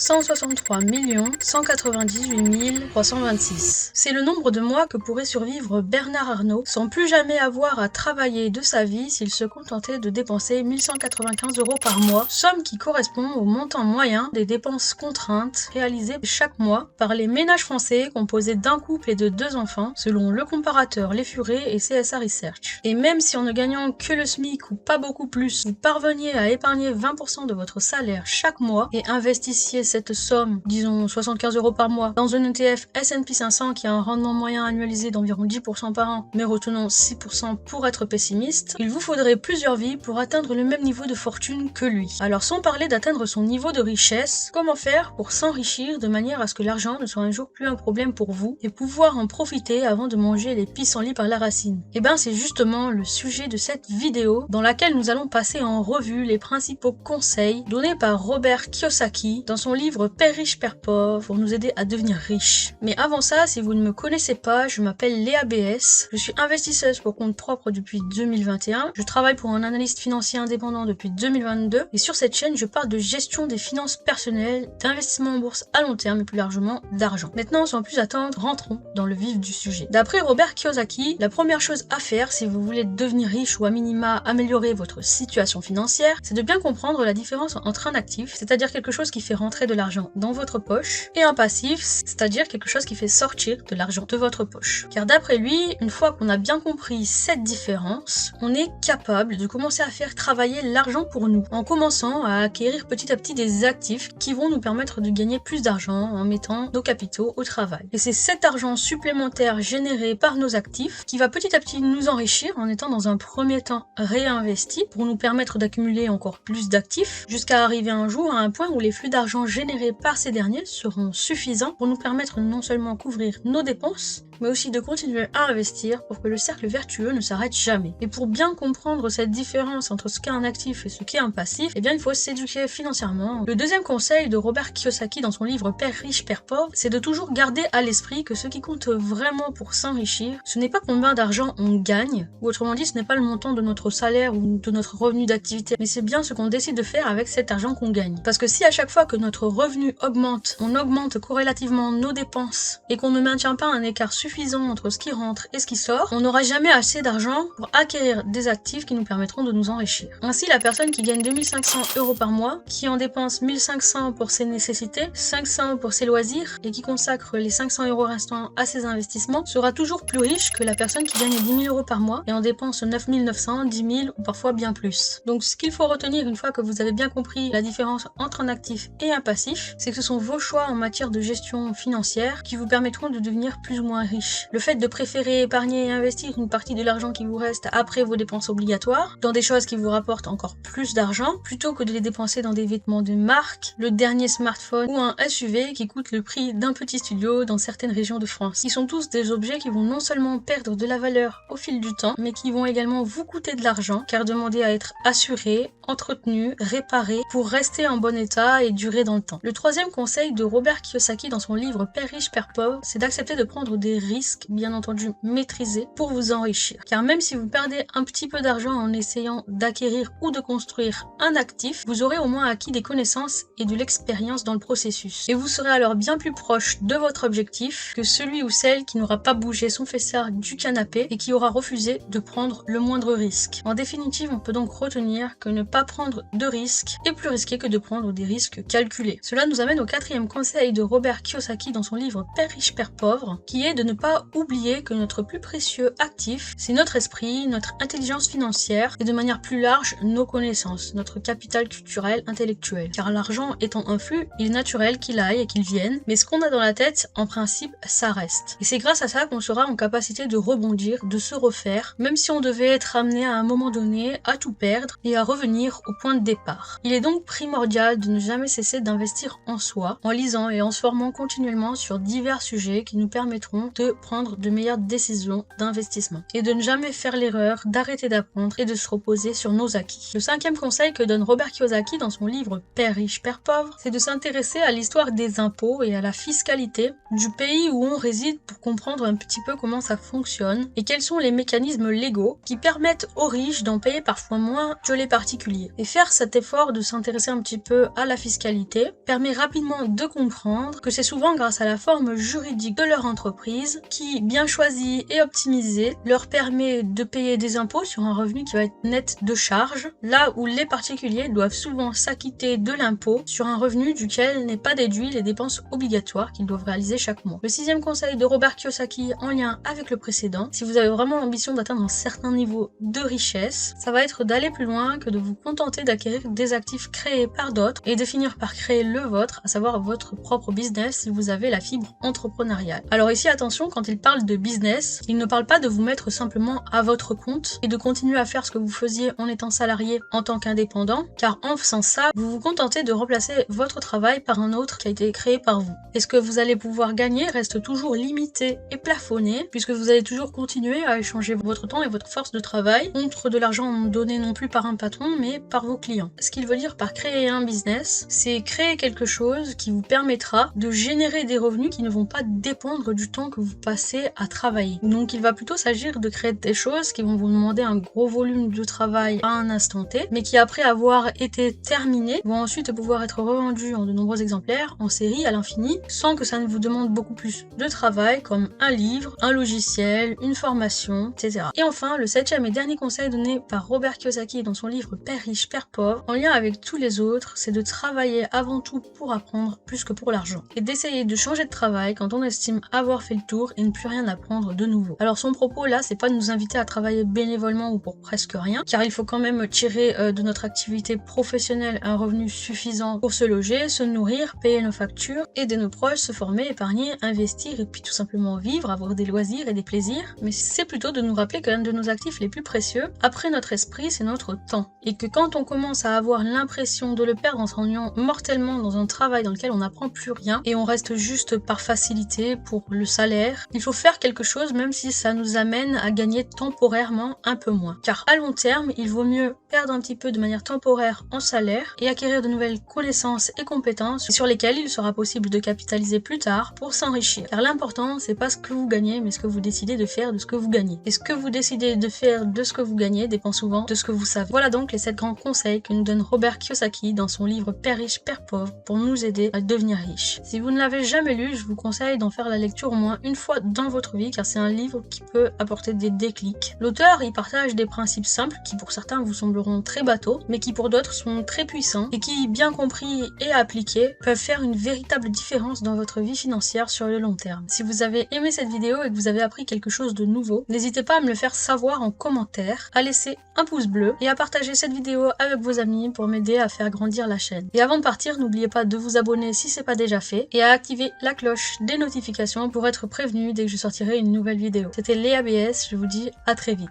163 198 326. C'est le nombre de mois que pourrait survivre Bernard Arnault sans plus jamais avoir à travailler de sa vie s'il se contentait de dépenser 1195 € par mois, somme qui correspond au montant moyen des dépenses contraintes réalisées chaque mois par les ménages français composés d'un couple et de 2 enfants, selon le comparateur Les Furets et CSA Research. Et même si en ne gagnant que le SMIC ou pas beaucoup plus, vous parveniez à épargner 20% de votre salaire chaque mois et investissiez cette somme, disons 75 € par mois, dans un ETF S&P 500 qui a un rendement moyen annualisé d'environ 10% par an, mais retenons 6% pour être pessimiste, il vous faudrait plusieurs vies pour atteindre le même niveau de fortune que lui. Alors sans parler d'atteindre son niveau de richesse, comment faire pour s'enrichir de manière à ce que l'argent ne soit un jour plus un problème pour vous et pouvoir en profiter avant de manger les pissenlits par la racine? Et ben c'est justement le sujet de cette vidéo dans laquelle nous allons passer en revue les principaux conseils donnés par Robert Kiyosaki dans son livre Père riche, Père pauvre pour nous aider à devenir riche. Mais avant ça, si vous ne me connaissez pas, je m'appelle Léa BS, je suis investisseuse pour compte propre depuis 2021, je travaille pour un analyste financier indépendant depuis 2022 et sur cette chaîne je parle de gestion des finances personnelles, d'investissement en bourse à long terme et plus largement d'argent. Maintenant sans plus attendre, rentrons dans le vif du sujet. D'après Robert Kiyosaki, la première chose à faire si vous voulez devenir riche ou à minima améliorer votre situation financière, c'est de bien comprendre la différence entre un actif, c'est-à-dire quelque chose qui fait rentrer de l'argent dans votre poche, et un passif, c'est-à-dire quelque chose qui fait sortir de l'argent de votre poche. Car d'après lui, une fois qu'on a bien compris cette différence, on est capable de commencer à faire travailler l'argent pour nous, en commençant à acquérir petit à petit des actifs qui vont nous permettre de gagner plus d'argent en mettant nos capitaux au travail. Et c'est cet argent supplémentaire généré par nos actifs qui va petit à petit nous enrichir en étant dans un premier temps réinvesti pour nous permettre d'accumuler encore plus d'actifs jusqu'à arriver un jour à un point où les flux d'argent générés par ces derniers seront suffisants pour nous permettre non seulement couvrir nos dépenses, mais aussi de continuer à investir pour que le cercle vertueux ne s'arrête jamais. Et pour bien comprendre cette différence entre ce qu'est un actif et ce qu'est un passif, eh bien il faut s'éduquer financièrement. Le deuxième conseil de Robert Kiyosaki dans son livre Père riche, Père pauvre, c'est de toujours garder à l'esprit que ce qui compte vraiment pour s'enrichir, ce n'est pas combien d'argent on gagne, ou autrement dit, ce n'est pas le montant de notre salaire ou de notre revenu d'activité, mais c'est bien ce qu'on décide de faire avec cet argent qu'on gagne. Parce que si à chaque fois que notre revenu augmente, on augmente corrélativement nos dépenses et qu'on ne maintient pas un écart suffisant entre ce qui rentre et ce qui sort, on n'aura jamais assez d'argent pour acquérir des actifs qui nous permettront de nous enrichir. Ainsi, la personne qui gagne 2500 € par mois, qui en dépense 1500 pour ses nécessités, 500 pour ses loisirs et qui consacre les 500 € restants à ses investissements, sera toujours plus riche que la personne qui gagne 10 000 € par mois et en dépense 9 900, 10 000 ou parfois bien plus. Donc ce qu'il faut retenir une fois que vous avez bien compris la différence entre un actif et un passif, c'est que ce sont vos choix en matière de gestion financière qui vous permettront de devenir plus ou moins riche. Le fait de préférer épargner et investir une partie de l'argent qui vous reste après vos dépenses obligatoires dans des choses qui vous rapportent encore plus d'argent plutôt que de les dépenser dans des vêtements de marque, le dernier smartphone ou un SUV qui coûte le prix d'un petit studio dans certaines régions de France. Ils sont tous des objets qui vont non seulement perdre de la valeur au fil du temps, mais qui vont également vous coûter de l'argent car demander à être assurés, entretenus, réparés pour rester en bon état et durer dans le temps. Le troisième conseil de Robert Kiyosaki dans son livre Père riche, Père pauvre, c'est d'accepter de prendre des risques, bien entendu maîtrisés, pour vous enrichir. Car même si vous perdez un petit peu d'argent en essayant d'acquérir ou de construire un actif, vous aurez au moins acquis des connaissances et de l'expérience dans le processus. Et vous serez alors bien plus proche de votre objectif que celui ou celle qui n'aura pas bougé son fessard du canapé et qui aura refusé de prendre le moindre risque. En définitive, on peut donc retenir que ne pas prendre de risques est plus risqué que de prendre des risques calculés. Cela nous amène au quatrième conseil de Robert Kiyosaki dans son livre Père riche, Père pauvre, qui est de ne pas oublier que notre plus précieux actif, c'est notre esprit, notre intelligence financière et de manière plus large, nos connaissances, notre capital culturel, intellectuel. Car l'argent étant un flux, il est naturel qu'il aille et qu'il vienne, mais ce qu'on a dans la tête, en principe, ça reste. Et c'est grâce à ça qu'on sera en capacité de rebondir, de se refaire, même si on devait être amené à un moment donné à tout perdre et à revenir au point de départ. Il est donc primordial de ne jamais cesser d'investir en soi, en lisant et en se formant continuellement sur divers sujets qui nous permettront de de prendre de meilleures décisions d'investissement et de ne jamais faire l'erreur d'arrêter d'apprendre et de se reposer sur nos acquis. Le 5e conseil que donne Robert Kiyosaki dans son livre Père riche, Père pauvre, c'est de s'intéresser à l'histoire des impôts et à la fiscalité du pays où on réside pour comprendre un petit peu comment ça fonctionne et quels sont les mécanismes légaux qui permettent aux riches d'en payer parfois moins que les particuliers. Et faire cet effort de s'intéresser un petit peu à la fiscalité permet rapidement de comprendre que c'est souvent grâce à la forme juridique de leur entreprise qui, bien choisie et optimisée, leur permet de payer des impôts sur un revenu qui va être net de charges, là où les particuliers doivent souvent s'acquitter de l'impôt sur un revenu duquel n'est pas déduit les dépenses obligatoires qu'ils doivent réaliser chaque mois. Le 6e conseil de Robert Kiyosaki en lien avec le précédent, si vous avez vraiment l'ambition d'atteindre un certain niveau de richesse, ça va être d'aller plus loin que de vous contenter d'acquérir des actifs créés par d'autres et de finir par créer le vôtre, à savoir votre propre business si vous avez la fibre entrepreneuriale. Alors ici attention, quand il parle de business, il ne parle pas de vous mettre simplement à votre compte et de continuer à faire ce que vous faisiez en étant salarié en tant qu'indépendant, car en faisant ça, vous vous contentez de remplacer votre travail par un autre qui a été créé par vous. Et ce que vous allez pouvoir gagner reste toujours limité et plafonné, puisque vous allez toujours continuer à échanger votre temps et votre force de travail contre de l'argent donné non plus par un patron, mais par vos clients. Ce qu'il veut dire par créer un business, c'est créer quelque chose qui vous permettra de générer des revenus qui ne vont pas dépendre du temps que vous passez à travailler. Donc il va plutôt s'agir de créer des choses qui vont vous demander un gros volume de travail à un instant T, mais qui après avoir été terminées vont ensuite pouvoir être revendues en de nombreux exemplaires, en série à l'infini, sans que ça ne vous demande beaucoup plus de travail comme un livre, un logiciel, une formation, etc. Et enfin, le 7e et dernier conseil donné par Robert Kiyosaki dans son livre Père riche, Père pauvre, en lien avec tous les autres, c'est de travailler avant tout pour apprendre plus que pour l'argent. Et d'essayer de changer de travail quand on estime avoir fait le tour et ne plus rien apprendre de nouveau. Alors son propos là, c'est pas de nous inviter à travailler bénévolement ou pour presque rien, car il faut quand même tirer de notre activité professionnelle un revenu suffisant pour se loger, se nourrir, payer nos factures, aider nos proches, se former, épargner, investir et puis tout simplement vivre, avoir des loisirs et des plaisirs. Mais c'est plutôt de nous rappeler que l'un de nos actifs les plus précieux, après notre esprit, c'est notre temps. Et que quand on commence à avoir l'impression de le perdre en s'ennuyant mortellement dans un travail dans lequel on n'apprend plus rien et on reste juste par facilité pour le salaire, il faut faire quelque chose même si ça nous amène à gagner temporairement un peu moins. Car à long terme, il vaut mieux perdre un petit peu de manière temporaire en salaire et acquérir de nouvelles connaissances et compétences sur lesquelles il sera possible de capitaliser plus tard pour s'enrichir. Car l'important, c'est pas ce que vous gagnez, mais ce que vous décidez de faire de ce que vous gagnez. Et ce que vous décidez de faire de ce que vous gagnez dépend souvent de ce que vous savez. Voilà donc les 7 grands conseils que nous donne Robert Kiyosaki dans son livre Père riche, Père pauvre pour nous aider à devenir riche. Si vous ne l'avez jamais lu, je vous conseille d'en faire la lecture au moins une fois dans votre vie, car c'est un livre qui peut apporter des déclics. L'auteur y partage des principes simples qui pour certains vous sembleront très bateaux, mais qui pour d'autres sont très puissants et qui, bien compris et appliqués, peuvent faire une véritable différence dans votre vie financière sur le long terme. Si vous avez aimé cette vidéo et que vous avez appris quelque chose de nouveau, n'hésitez pas à me le faire savoir en commentaire, à laisser un pouce bleu et à partager cette vidéo avec vos amis pour m'aider à faire grandir la chaîne. Et avant de partir, n'oubliez pas de vous abonner si c'est pas déjà fait et à activer la cloche des notifications pour être prévenu dès que je sortirai une nouvelle vidéo. C'était Léa BS, je vous dis à très vite.